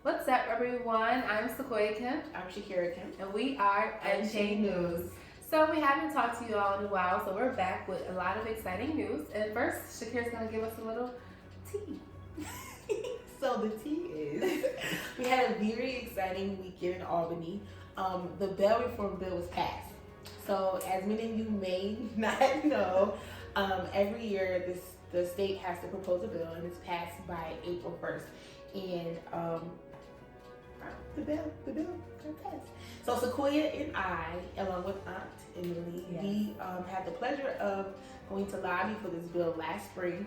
What's up, everyone? I'm Sequoia Kim, I'm Shakira Kim. and we are Unchained News. So we haven't talked to you all in a while, so we're back with a lot of exciting news. And first, Shakira's gonna give us a little tea. So the tea is, we had a very exciting weekend in Albany. The bail reform bill was passed. So as many of you may not know, every year the state has to propose a bill and it's passed by April 1st. And the bill got passed. So Sequoia and I, along with Aunt Emily, we had the pleasure of going to lobby for this bill last spring.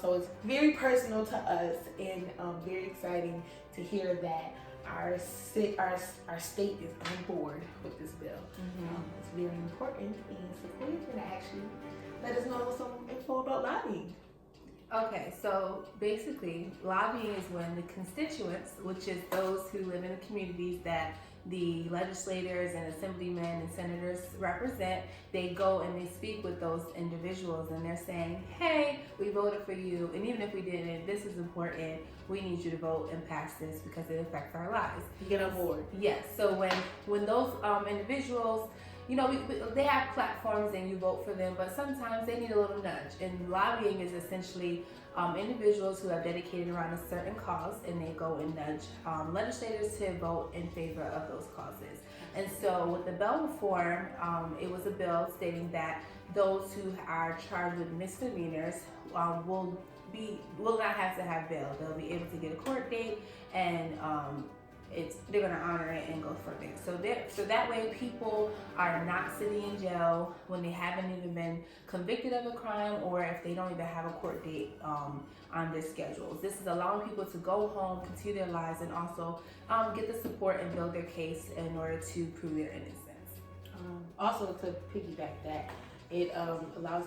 So it's very personal to us and very exciting to hear that our state is on board with this bill. It's very important, and Sequoia's going to actually let us know some info about lobbying. Okay, so basically, lobbying is when the constituents, which is those who live in the communities that the legislators and assemblymen and senators represent, they go and they speak with those individuals and they're saying, hey, we voted for you, and even if we didn't, this is important, we need you to vote and pass this because it affects our lives. You get on board. Yes, so when those individuals, you know, they have platforms and you vote for them, but sometimes they need a little nudge. And lobbying is essentially individuals who have dedicated around a certain cause, and they go and nudge legislators to vote in favor of those causes. And so with the bail reform, it was a bill stating that those who are charged with misdemeanors will not have to have bail. They'll be able to get a court date, and they're going to honor it and go from there. So that way people are not sitting in jail when they haven't even been convicted of a crime, or if they don't even have a court date on their schedules. This is allowing people to go home, continue their lives, and also get the support and build their case in order to prove their innocence. Also, to piggyback that, it allows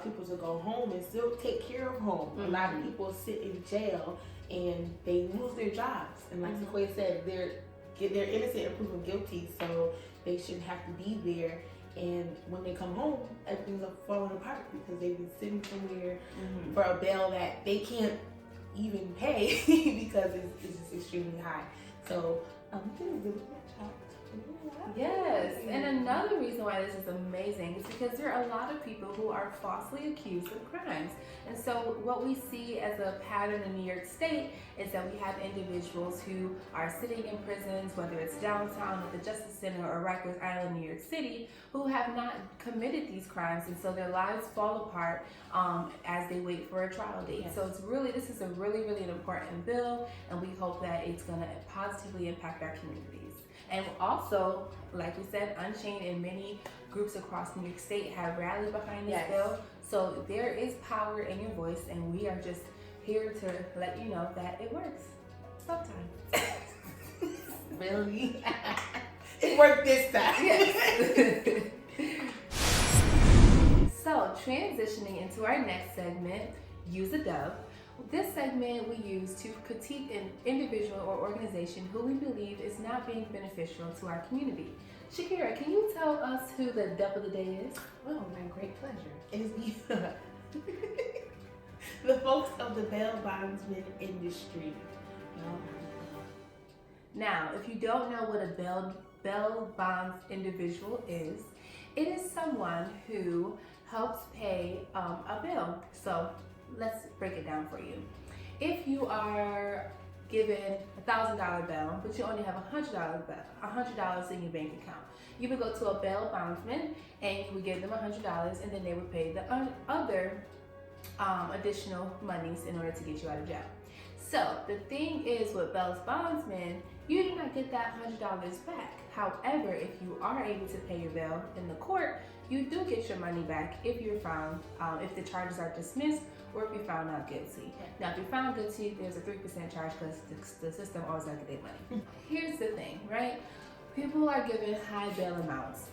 people to go home and still take care of home. A lot of people sit in jail and they lose their jobs, and like Sequoia said, they're innocent and proven guilty, so they shouldn't have to be there. And when they come home, everything's falling apart because they've been sitting somewhere for a bail that they can't even pay because it's just extremely high. So we did a really good job. Yes, and another reason why this is amazing is because there are a lot of people who are falsely accused of crimes. And so what we see as a pattern in New York State is that we have individuals who are sitting in prisons, whether it's downtown at the Justice Center or Rikers Island, New York City, who have not committed these crimes, and so their lives fall apart as they wait for a trial date. Yes. So this is a really, really important bill, and we hope that it's going to positively impact our communities. And also, like we said, Unchained and many groups across New York State have rallied behind this bill. So there is power in your voice, and we are just here to let you know that it works. Sometimes. Really? It worked this time. Yes. So, transitioning into our next segment, Use a Dove. This segment we use to critique an individual or organization who we believe is not being beneficial to our community. Shakira, can you tell us who the Dove of the Day is? Oh, my great pleasure. It is the folks of the bail bondsman industry. Now, if you don't know what a bail bonds individual is, it is someone who helps pay a bill. So let's break it down for you. If you are given $1,000 bail, but you only have $100 in your bank account, you would go to a bail bondsman and you would give them $100, and then they would pay the other additional monies in order to get you out of jail. So the thing is, with bail bondsmen, you do not get that $100 back. However, if you are able to pay your bail in the court, you do get your money back if you're found, if the charges are dismissed, or if you're found not guilty. Now, if you're found guilty, there's a 3% charge because the system always has to get their money. Here's the thing, right? People are given high bail amounts.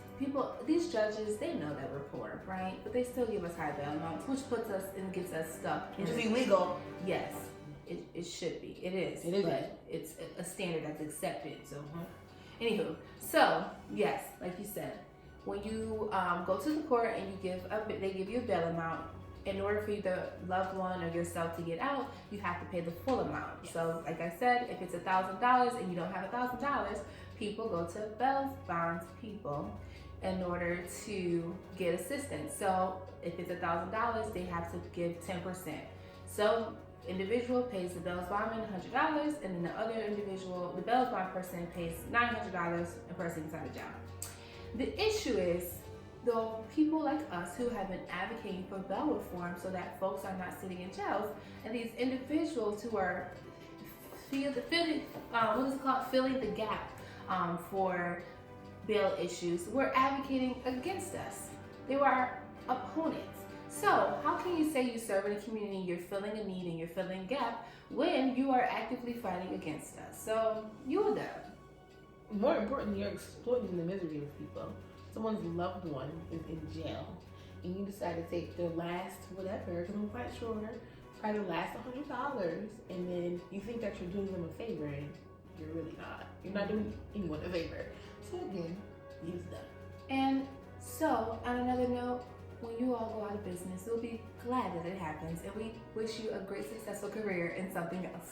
These judges, they know that we're poor, right? But they still give us high bail amounts, which puts us and gets us stuck. Which is illegal. Yes, it should be. It is. It is. But it's a standard that's accepted. So, anywho, so yes, like you said, when you go to the court and they give you a bail amount, in order for the loved one or yourself to get out, you have to pay the full amount. Yes. So, like I said, if it's $1,000 and you don't have $1,000, people go to bail bonds people in order to get assistance. So, if it's $1,000, they have to give 10%. So, individual pays the bail bondman $100, and then the other individual, the bail bond person, pays $900, and person gets out of jail. The issue is, though, people like us who have been advocating for bail reform so that folks are not sitting in jails, and these individuals who are filling the gap for bail issues, were advocating against us. They were our opponents. So how can you say you serve in a community, you're filling a need and you're filling a gap when you are actively fighting against us? So you're there. More importantly, you're exploiting the misery of people. Someone's loved one is in jail, and you decide to take their last whatever, because I'm quite sure probably the last $100, and then you think that you're doing them a favor, and you're really not. You're not doing anyone a favor. So again, use them. And so, on another note, when you all go out of business, we'll be glad that it happens, and we wish you a great, successful career in something else.